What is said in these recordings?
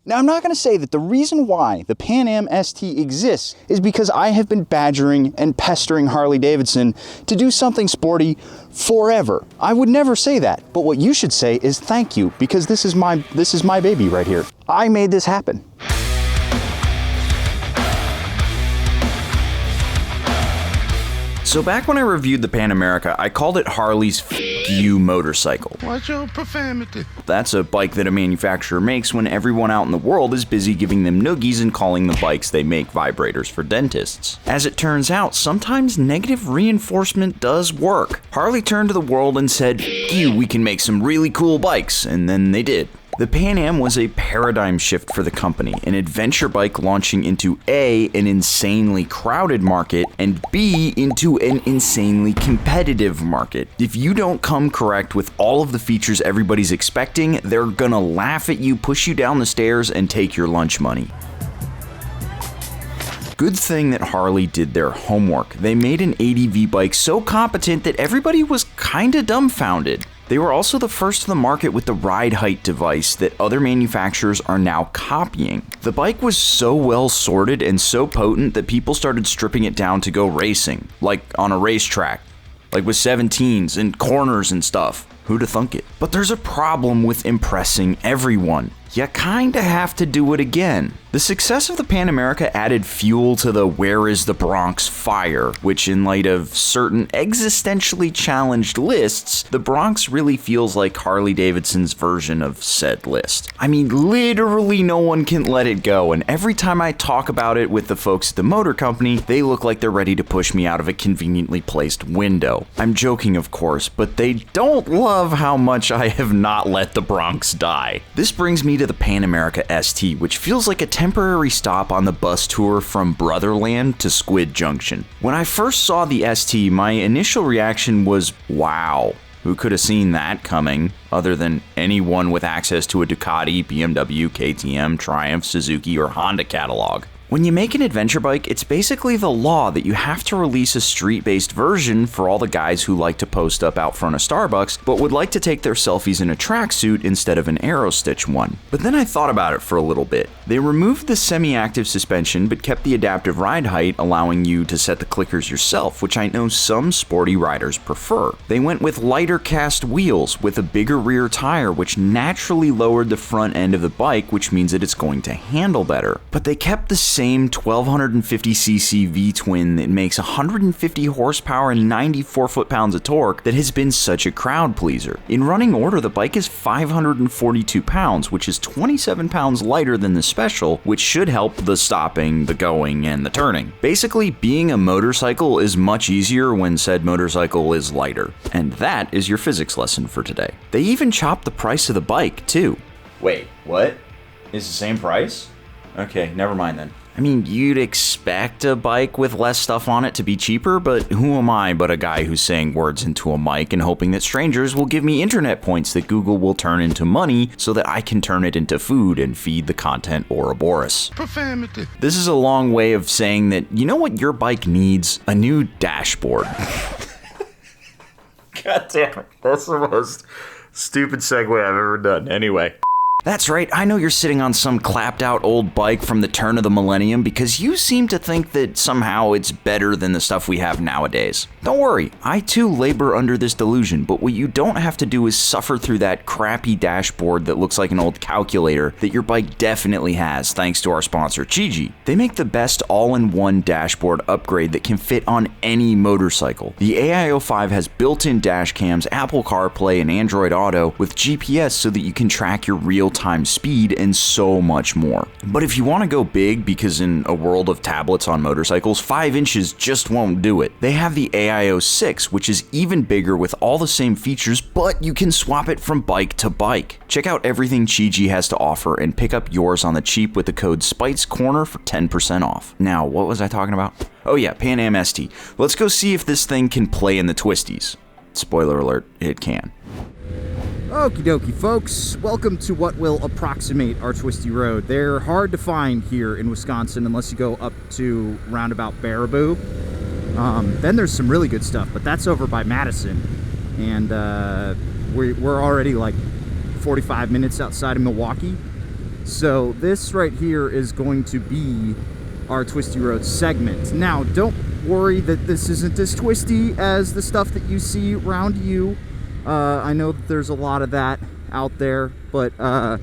Now, I'm not going to say that the reason why the Pan Am ST exists is because I have been badgering and pestering Harley Davidson to do something sporty forever. I would never say that, but what you should say is thank you, because this is my baby right here. I made this happen. So back when I reviewed the Pan America, I called it Harley's F*** you motorcycle. Watch your profanity. That's a bike that a manufacturer makes when everyone out in the world is busy giving them noogies and calling the bikes they make vibrators for dentists. As it turns out, sometimes negative reinforcement does work. Harley turned to the world and said, "F*** you, we can make some really cool bikes," and then they did. The Pan Am was a paradigm shift for the company, an adventure bike launching into A, an insanely crowded market, and B, into an insanely competitive market. If you don't come correct with all of the features everybody's expecting, they're gonna laugh at you, push you down the stairs, and take your lunch money. Good thing that Harley did their homework. They made an ADV bike so competent that everybody was kinda dumbfounded. They were also the first to the market with the ride height device that other manufacturers are now copying. The bike was so well sorted and so potent that people started stripping it down to go racing, like on a racetrack, like with 17s and corners and stuff. Who'da thunk it? But there's a problem with impressing everyone. You kinda have to do it again. The success of the Pan America added fuel to the "Where is the Bronx" fire, which in light of certain existentially challenged lists, the Bronx really feels like Harley Davidson's version of said list. I mean, literally no one can let it go, and every time I talk about it with the folks at the motor company, they look like they're ready to push me out of a conveniently placed window. I'm joking, of course, but they don't love how much I have not let the Bronx die. This brings me to the Pan America ST, which feels like a temporary stop on the bus tour from Brotherland to Squid Junction. When I first saw the ST, my initial reaction was, wow. Who could have seen that coming, other than anyone with access to a Ducati, BMW, KTM, Triumph, Suzuki, or Honda catalog? When you make an adventure bike, it's basically the law that you have to release a street-based version for all the guys who like to post up out front of Starbucks, but would like to take their selfies in a tracksuit instead of an Aerostitch one. But then I thought about it for a little bit. They removed the semi-active suspension, but kept the adaptive ride height, allowing you to set the clickers yourself, which I know some sporty riders prefer. They went with lighter cast wheels with a bigger rear tire, which naturally lowered the front end of the bike, which means that it's going to handle better. But they kept the same 1250cc V-twin that makes 150 horsepower and 94 foot-pounds of torque that has been such a crowd pleaser. In running order, the bike is 542 pounds, which is 27 pounds lighter than the Special, which should help the stopping, the going, and the turning. Basically, being a motorcycle is much easier when said motorcycle is lighter. And that is your physics lesson for today. They even chopped the price of the bike, too. Wait, what? It's the same price? Okay, never mind then. I mean, you'd expect a bike with less stuff on it to be cheaper, but who am I but a guy who's saying words into a mic and hoping that strangers will give me internet points that Google will turn into money so that I can turn it into food and feed the content Ouroboros. Profanity. This is a long way of saying that, you know what your bike needs? A new dashboard. God damn it. That's the most stupid segue I've ever done. Anyway. That's right, I know you're sitting on some clapped out old bike from the turn of the millennium because you seem to think that somehow it's better than the stuff we have nowadays. Don't worry, I too labor under this delusion, but what you don't have to do is suffer through that crappy dashboard that looks like an old calculator that your bike definitely has thanks to our sponsor Chiji. They make the best all-in-one dashboard upgrade that can fit on any motorcycle. The AIO5 has built-in dash cams, Apple CarPlay, and Android Auto with GPS so that you can track your real-time speed and so much more. But if you want to go big, because in a world of tablets on motorcycles, 5 inches just won't do it. They have the AIO6, which is even bigger with all the same features, but you can swap it from bike to bike. Check out everything Chiji has to offer and pick up yours on the cheap with the code SPITESCORNER for 10% off. Now, what was I talking about? Oh yeah, Pan Am ST. Let's go see if this thing can play in the Twisties. Spoiler alert, it can. Okie dokie, folks. Welcome to what will approximate our twisty road. They're hard to find here in Wisconsin unless you go up to roundabout Baraboo. Then there's some really good stuff, but that's over by Madison. And we're already like 45 minutes outside of Milwaukee. So this right here is going to be our Twisty Road segment. Now, don't worry that this isn't as twisty as the stuff that you see around you. I know that there's a lot of that out there, but I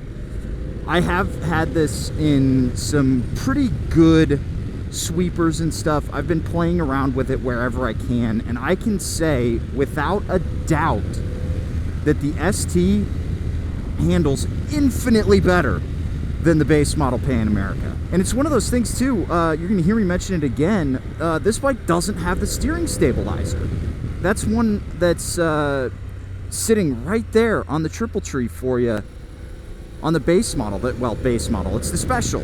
have had this in some pretty good sweepers and stuff. I've been playing around with it wherever I can, and I can say without a doubt that the ST handles infinitely better than the base model Pan America. And it's one of those things too, you're gonna hear me mention it again, this bike doesn't have the steering stabilizer. That's one that's sitting right there on the triple tree for you on the base model. Base model, it's the special.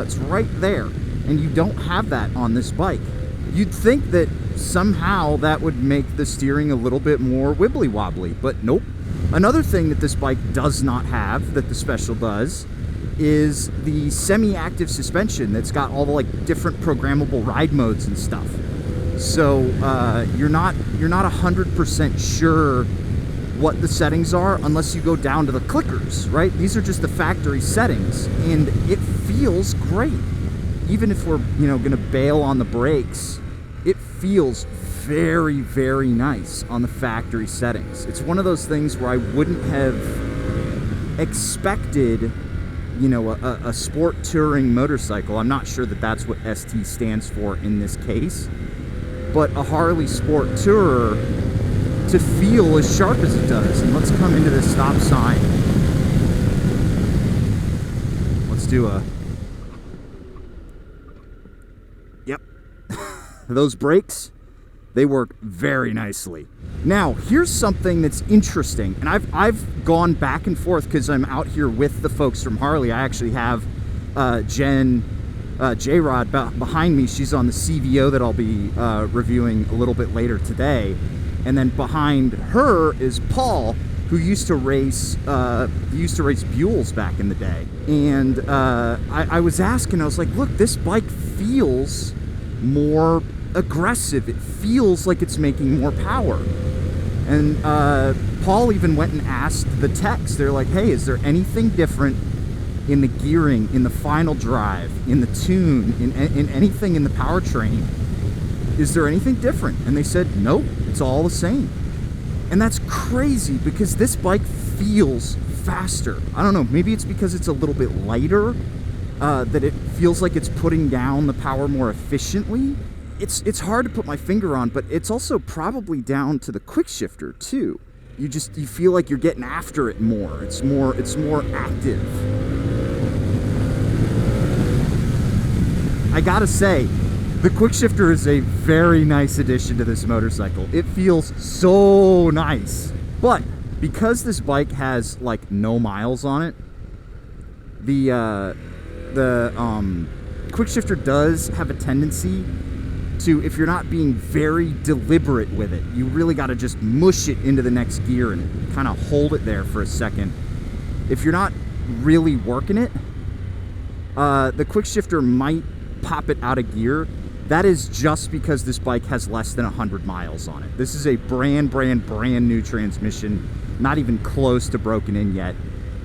It's right there, and you don't have that on this bike. You'd think that somehow that would make the steering a little bit more wibbly wobbly, but nope. Another thing that this bike does not have that the special does is the semi-active suspension that's got all the like different programmable ride modes and stuff. So you're not 100% sure what the settings are unless you go down to the clickers, right? These are just the factory settings, and it feels great. Even if we're, gonna bail on the brakes, it feels very, very nice on the factory settings. It's one of those things where I wouldn't have expected, a sport touring motorcycle. I'm not sure that that's what ST stands for in this case, but a Harley Sport Tourer to feel as sharp as it does. And let's come into this stop sign. Let's do a... Yep. Those brakes, they work very nicely. Now, here's something that's interesting, and I've gone back and forth because I'm out here with the folks from Harley. I actually have J-Rod behind me. She's on the CVO that I'll be reviewing a little bit later today. And then behind her is Paul, who used to race Buells back in the day. And I was asking, I was like, look, this bike feels more aggressive. It feels like it's making more power. And Paul even went and asked the techs. They're like, hey, is there anything different in the gearing, in the final drive, in the tune, in anything in the powertrain? Is there anything different? And they said, nope, it's all the same. And that's crazy because this bike feels faster. I don't know, maybe it's because it's a little bit lighter, that it feels like it's putting down the power more efficiently. It's hard to put my finger on, but it's also probably down to the quick shifter too. You feel like you're getting after it more. It's more active. I gotta say, the quick shifter is a very nice addition to this motorcycle. It feels so nice. But because this bike has like no miles on it, the quick shifter does have a tendency to, if you're not being very deliberate with it, you really got to just mush it into the next gear and kind of hold it there for a second. If you're not really working it, the quick shifter might pop it out of gear. That is just because this bike has less than 100 miles on it. This is a brand new transmission, not even close to broken in yet,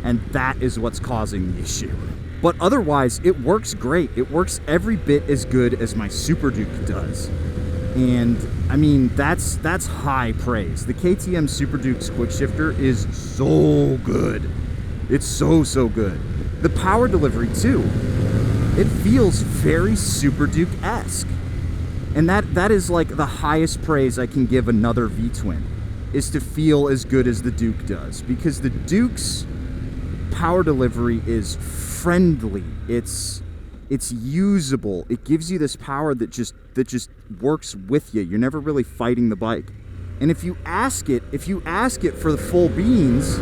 and that is what's causing the issue. But otherwise, it works great. It works every bit as good as my Super Duke does. And I mean, that's high praise. The KTM Super Duke's quick shifter is so good. It's so good. The power delivery too. It feels very Super Duke-esque. And that is like the highest praise I can give another V-twin, is to feel as good as the Duke does. Because the Duke's power delivery is friendly. It's usable. It gives you this power that just works with you. You're never really fighting the bike. And if you ask it for the full beans,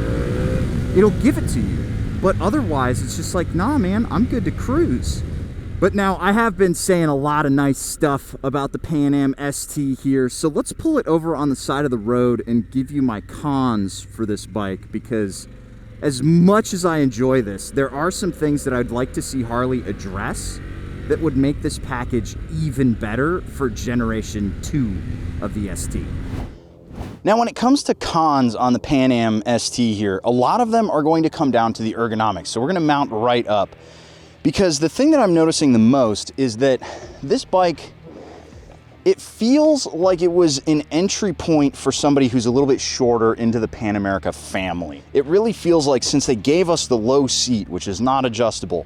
it'll give it to you. But otherwise, it's just like, nah, man, I'm good to cruise. But now, I have been saying a lot of nice stuff about the Pan Am ST here, so let's pull it over on the side of the road and give you my cons for this bike, because as much as I enjoy this, there are some things that I'd like to see Harley address that would make this package even better for Generation 2 of the ST. Now, when it comes to cons on the Pan Am ST here, a lot of them are going to come down to the ergonomics. So we're going to mount right up, because the thing that I'm noticing the most is that this bike, it feels like it was an entry point for somebody who's a little bit shorter into the Pan America family. It really feels like, since they gave us the low seat, which is not adjustable,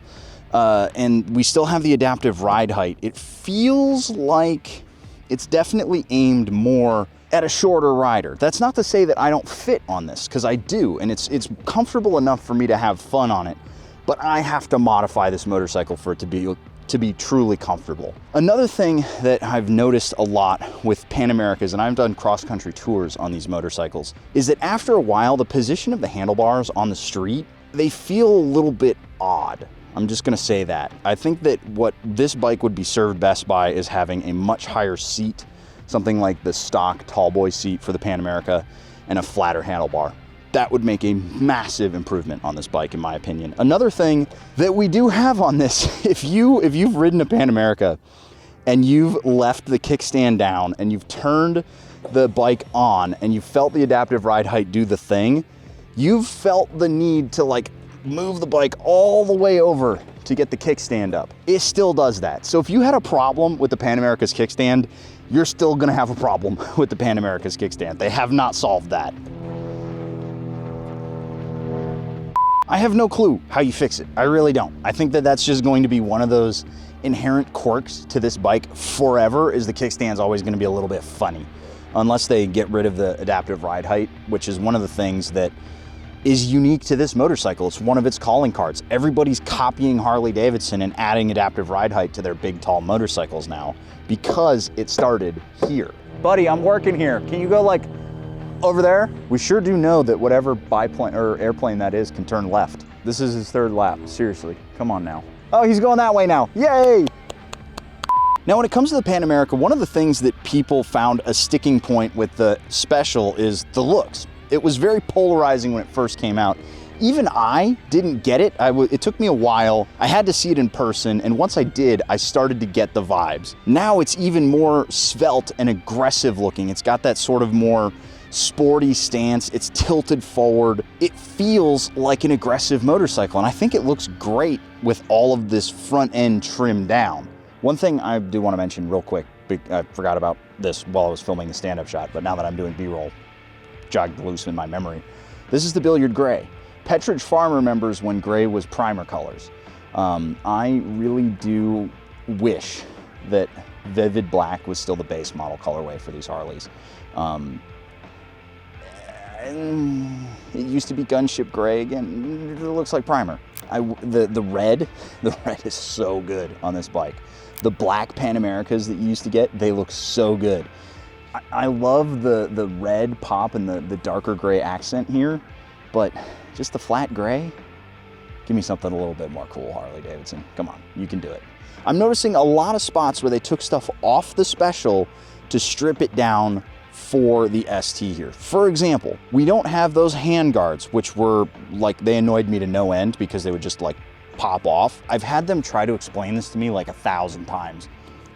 and we still have the adaptive ride height, it feels like it's definitely aimed more at a shorter rider. That's not to say that I don't fit on this, because I do, and it's comfortable enough for me to have fun on it, but I have to modify this motorcycle for it to be truly comfortable. Another thing that I've noticed a lot with Pan Americas, and I've done cross-country tours on these motorcycles, is that after a while, the position of the handlebars on the street, they feel a little bit odd. I'm just gonna say that. I think that what this bike would be served best by is having a much higher seat, something like the stock tallboy seat for the Pan America, and a flatter handlebar. That would make a massive improvement on this bike, in my opinion. Another thing that we do have on this, if you've ridden a Pan America and you've left the kickstand down and you've turned the bike on and you felt the adaptive ride height do the thing, you've felt the need to like move the bike all the way over to get the kickstand up. It still does that. So if you had a problem with the Pan America's kickstand, you're still gonna have a problem with the Pan America's kickstand. They have not solved that. I have no clue how you fix it. I really don't. I think that that's just going to be one of those inherent quirks to this bike forever, is the kickstand's always gonna be a little bit funny, unless they get rid of the adaptive ride height, which is one of the things that is unique to this motorcycle. It's one of its calling cards. Everybody's copying Harley Davidson and adding adaptive ride height to their big, tall motorcycles now, because it started here. Buddy, I'm working here. Can you go like over there? We sure do know that whatever biplane or airplane that is can turn left. This is his third lap, seriously. Come on now. Oh, he's going that way now. Yay! Now, when it comes to the Pan America, one of the things that people found a sticking point with the Special is the looks. It was very polarizing when it first came out. Even I didn't get it. It took me a while. I had to see it in person, and once I did, I started to get the vibes. Now it's even more svelte and aggressive looking. It's got that sort of more sporty stance. It's tilted forward. It feels like an aggressive motorcycle, and I think it looks great with all of this front end trimmed down. One thing I do want to mention real quick, I forgot about this while I was filming the stand-up shot, but now that I'm doing B-roll, jogged loose in my memory. This is the Billiard Gray. Petridge Farm remembers when gray was primer colors. I really do wish that Vivid Black was still the base model colorway for these Harleys. It used to be Gunship Gray again. It looks like primer. The red is so good on this bike. The black Pan Americas that you used to get, they look so good. I love the red pop and the darker gray accent here, but just the flat gray, give me something a little bit more cool, Harley Davidson. Come on, you can do it. I'm noticing a lot of spots where they took stuff off the Special to strip it down for the ST here. For example, we don't have those hand guards, which were like, they annoyed me to no end because they would just like pop off. I've had them try to explain this to me like 1,000 times,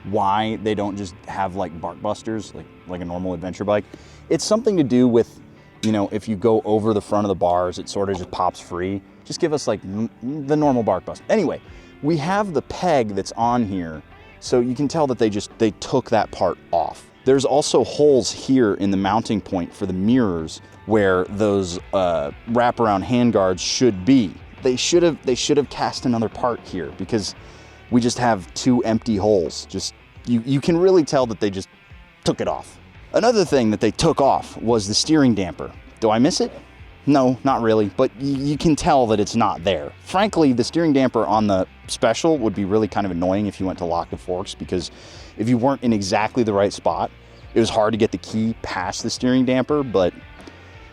why they don't just have like bark busters, like a normal adventure bike. It's something to do with, you know, if you go over the front of the bars, it sort of just pops free. Just give us like the normal bark bust. Anyway, we have the peg that's on here, so you can tell that they took that part off. There's also holes here in the mounting point for the mirrors where those wraparound handguards should be. They should have cast another part here, because we just have 2 empty holes. Just you can really tell that they just took it off. Another thing that they took off was the steering damper. Do I miss it? No, not really, but you can tell that it's not there. Frankly, the steering damper on the Special would be really kind of annoying if you went to lock the forks, because if you weren't in exactly the right spot, it was hard to get the key past the steering damper. But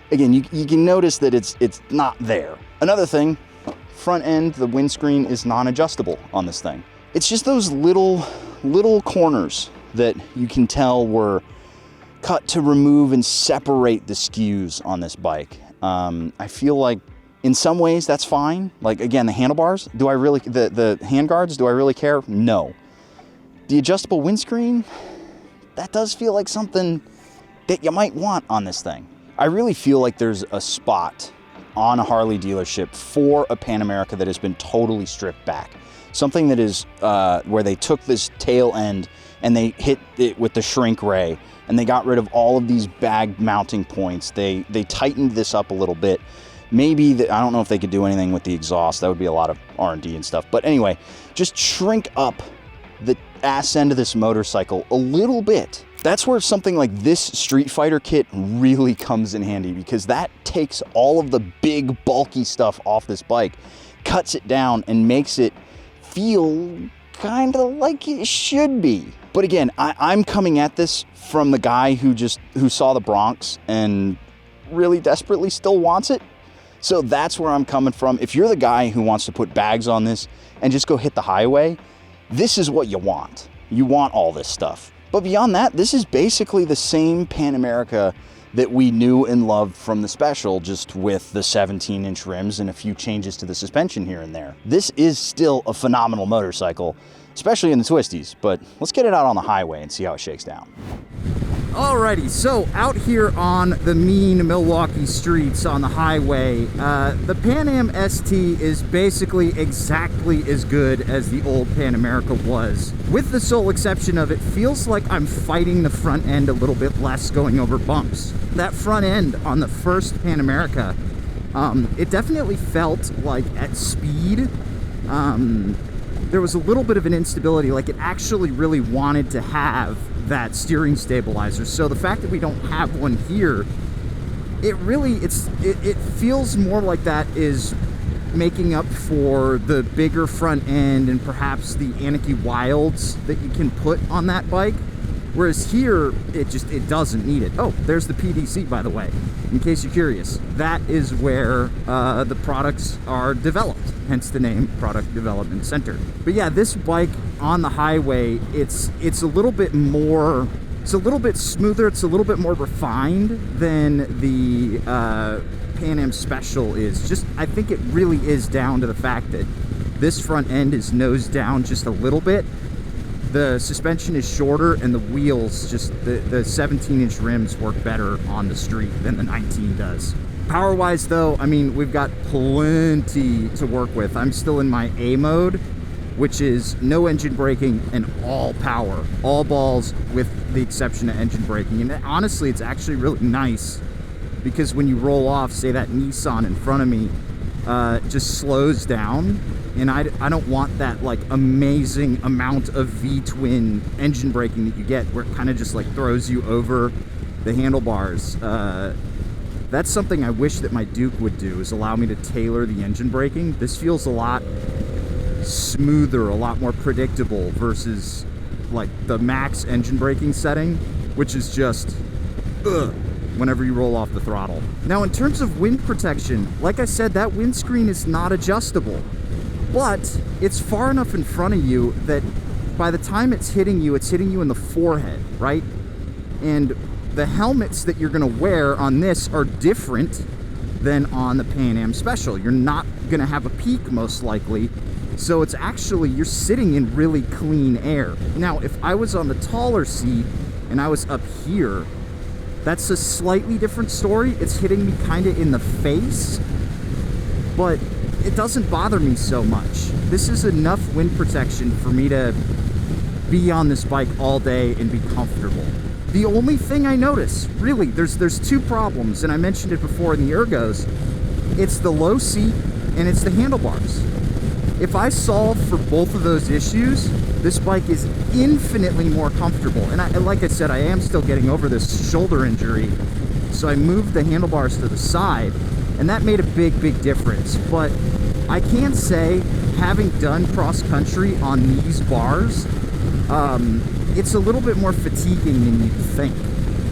again, you can notice that it's not there. Another thing, front end, the windscreen is non-adjustable on this thing. It's just those little corners that you can tell were cut to remove and separate the skews on this bike. I feel like in some ways that's fine. Like again, the handlebars, the handguards, do I really care? No. The adjustable windscreen, that does feel like something that you might want on this thing. I really feel like there's a spot on a Harley dealership for a Pan America that has been totally stripped back. Something that is where they took this tail end and they hit it with the shrink ray, and they got rid of all of these bag mounting points. They tightened this up a little bit. Maybe, I don't know if they could do anything with the exhaust. That would be a lot of R&D and stuff. But anyway, just shrink up the ass end of this motorcycle a little bit. That's where something like this Street Fighter kit really comes in handy, because that takes all of the big bulky stuff off this bike, cuts it down, and makes it feel kind of like it should be. But again, I'm coming at this from the guy who saw the Bronx and really desperately still wants it. So that's where I'm coming from. If you're the guy who wants to put bags on this and just go hit the highway, this is what you want. You want all this stuff. But beyond that, this is basically the same Pan America that we knew and loved from the Special, just with the 17-inch rims and a few changes to the suspension here and there. This is still a phenomenal motorcycle, especially in the Twisties, but let's get it out on the highway and see how it shakes down. Alrighty, so out here on the mean Milwaukee streets on the highway, the Pan Am ST is basically exactly as good as the old Pan America was. With the sole exception of it feels like I'm fighting the front end a little bit less going over bumps. That front end on the first Pan America, it definitely felt like at speed, there was a little bit of an instability, like it actually really wanted to have that steering stabilizer. So the fact that we don't have one here, it feels more like that is making up for the bigger front end and perhaps the Anarchy Wilds that you can put on that bike. Whereas here, it doesn't need it. Oh, there's the PDC, by the way, in case you're curious. That is where the products are developed, hence the name Product Development Center. But yeah, this bike on the highway, it's a little bit more, it's a little bit smoother, it's a little bit more refined than the Pan Am Special is. I think it really is down to the fact that this front end is nosed down just a little bit. The suspension is shorter, and the wheels, the 17-inch rims work better on the street than the 19 does. Power-wise, though, I mean, we've got plenty to work with. I'm still in my A mode, which is no engine braking and all power. All balls with the exception of engine braking. And honestly, it's actually really nice, because when you roll off, say that Nissan in front of me, it just slows down. And I don't want that like amazing amount of V-twin engine braking that you get, where it kind of just like throws you over the handlebars. That's something I wish that my Duke would do, is allow me to tailor the engine braking. This feels a lot smoother, a lot more predictable versus like the max engine braking setting, which is just whenever you roll off the throttle. Now, in terms of wind protection, like I said, that windscreen is not adjustable. But it's far enough in front of you that by the time it's hitting you in the forehead, right? And the helmets that you're gonna wear on this are different than on the Pan Am Special. You're not gonna have a peak, most likely. So it's actually, you're sitting in really clean air. Now, if I was on the taller seat and I was up here, that's a slightly different story. It's hitting me kind of in the face, but it doesn't bother me so much. This is enough wind protection for me to be on this bike all day and be comfortable. The only thing I notice, really, there's two problems, and I mentioned it before in the ergos. It's the low seat and it's the handlebars. If I solve for both of those issues, this bike is infinitely more comfortable. And like I said, I am still getting over this shoulder injury, so I moved the handlebars to the side, and that made a big difference. But I can say, having done cross country on these bars, it's a little bit more fatiguing than you'd think.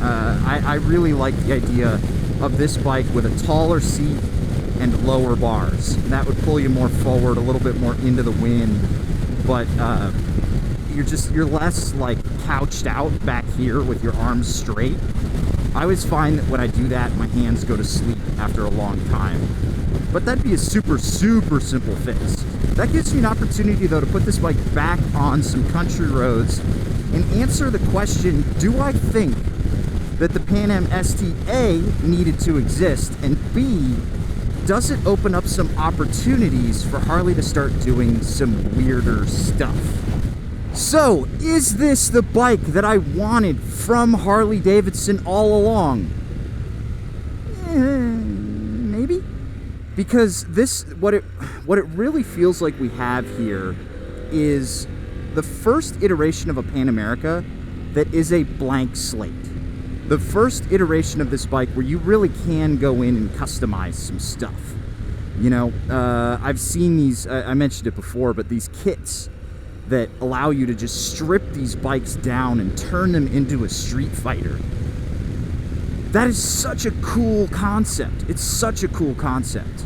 I really like the idea of this bike with a taller seat and lower bars. That would pull you more forward, a little bit more into the wind, but you're less like couched out back here with your arms straight. I always find that when I do that, my hands go to sleep after a long time. But that'd be a super simple fix. That gives me an opportunity, though, to put this bike back on some country roads and answer the question, do I think that the Pan Am ST-A needed to exist, and B, does it open up some opportunities for Harley to start doing some weirder stuff? So, is this the bike that I wanted from Harley Davidson all along? Maybe? Because what it really feels like we have here is the first iteration of a Pan America that is a blank slate. The first iteration of this bike where you really can go in and customize some stuff. You know, I've seen these, I mentioned it before, but these kits that allow you to just strip these bikes down and turn them into a street fighter. That is such a cool concept. It's such a cool concept.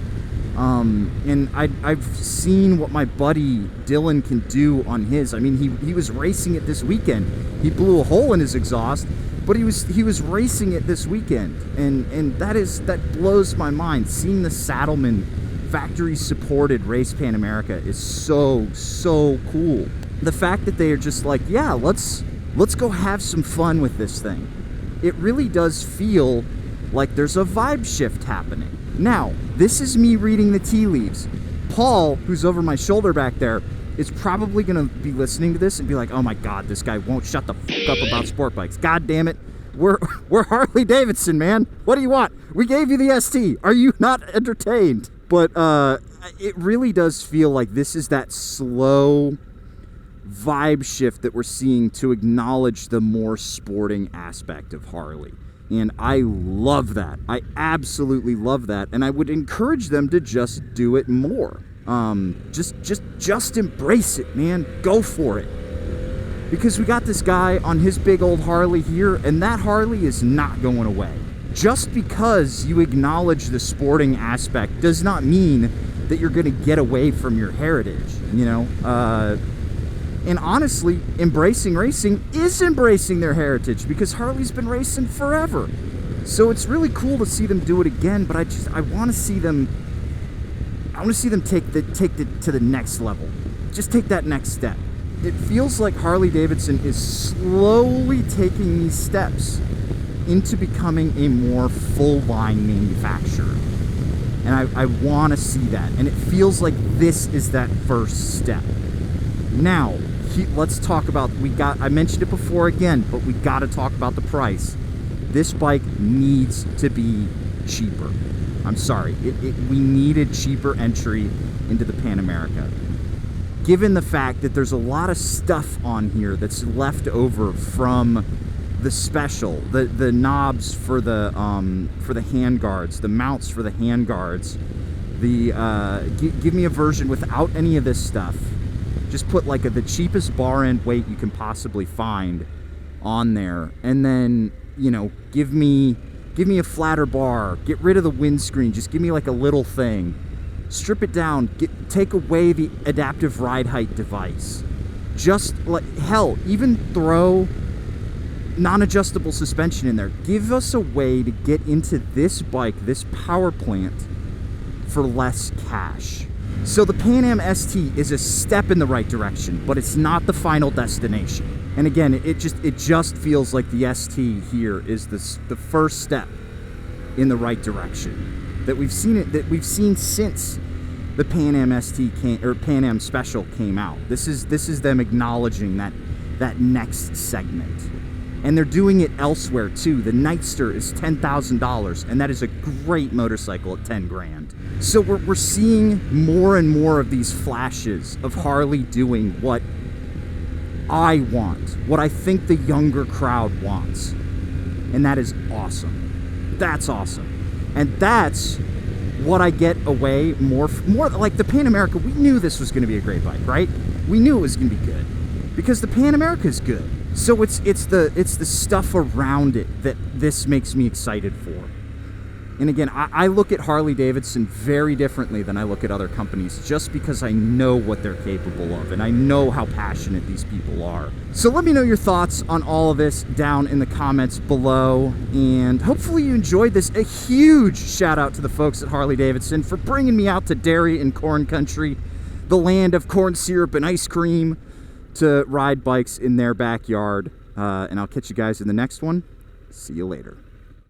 And I've seen what my buddy Dylan can do on his. I mean, he was racing it this weekend. He blew a hole in his exhaust, but he was racing it this weekend, and that blows my mind. Seeing the Saddleman factory supported race Pan America is so cool. The fact that they are just like, yeah, let's go have some fun with this thing. It really does feel like there's a vibe shift happening. Now, this is me reading the tea leaves. Paul, who's over my shoulder back there, is probably going to be listening to this and be like, oh my God, this guy won't shut the fuck up about sport bikes. God damn it. We're Harley Davidson, man. What do you want? We gave you the ST. Are you not entertained? But it really does feel like this is that slow vibe shift that we're seeing to acknowledge the more sporting aspect of Harley. And I love that. I absolutely love that. And I would encourage them to just do it more. Just embrace it, man. Go for it. Because we got this guy on his big old Harley here, and that Harley is not going away. Just because you acknowledge the sporting aspect does not mean that you're going to get away from your heritage, you know? And honestly, embracing racing is embracing their heritage, because Harley's been racing forever. So it's really cool to see them do it again, but I want to see them take it to the next level. Just take that next step. It feels like Harley Davidson is slowly taking these steps into becoming a more full-line manufacturer. And I want to see that. And it feels like this is that first step. Now, let's talk about, I mentioned it before again, but we got to talk about the price. This bike needs to be cheaper. I'm sorry. We needed cheaper entry into the Pan America. Given the fact that there's a lot of stuff on here that's left over from the special, the knobs for the hand guards, the mounts for the hand guards, give me a version without any of this stuff. Just put like the cheapest bar end weight you can possibly find on there, and then, you know, give me a flatter bar, get rid of the windscreen, just give me like a little thing. Strip it down, take away the adaptive ride height device. Just hell, even throw non-adjustable suspension in there. Give us a way to get into this bike, this power plant, for less cash. So the Pan Am ST is a step in the right direction, but it's not the final destination. And again, it just feels like the ST here is the first step in the right direction. That we've seen since the Pan Am ST Pan Am Special came out. This is them acknowledging that next segment, and they're doing it elsewhere too. The Nightster is $10,000, and that is a great motorcycle at $10,000. So we're seeing more and more of these flashes of Harley doing what I want, what I think the younger crowd wants, and that is awesome. That's awesome. And that's what I get away more like the Pan America. We knew this was going to be a great bike, right? We knew it was going to be good because the Pan America is good. So it's the stuff around it that this makes me excited for. And again, I look at Harley Davidson very differently than I look at other companies, just because I know what they're capable of, and I know how passionate these people are. So let me know your thoughts on all of this down in the comments below, and hopefully you enjoyed this. A huge shout out to the folks at Harley Davidson for bringing me out to dairy and corn country, the land of corn syrup and ice cream, to ride bikes in their backyard. And I'll catch you guys in the next one. See you later.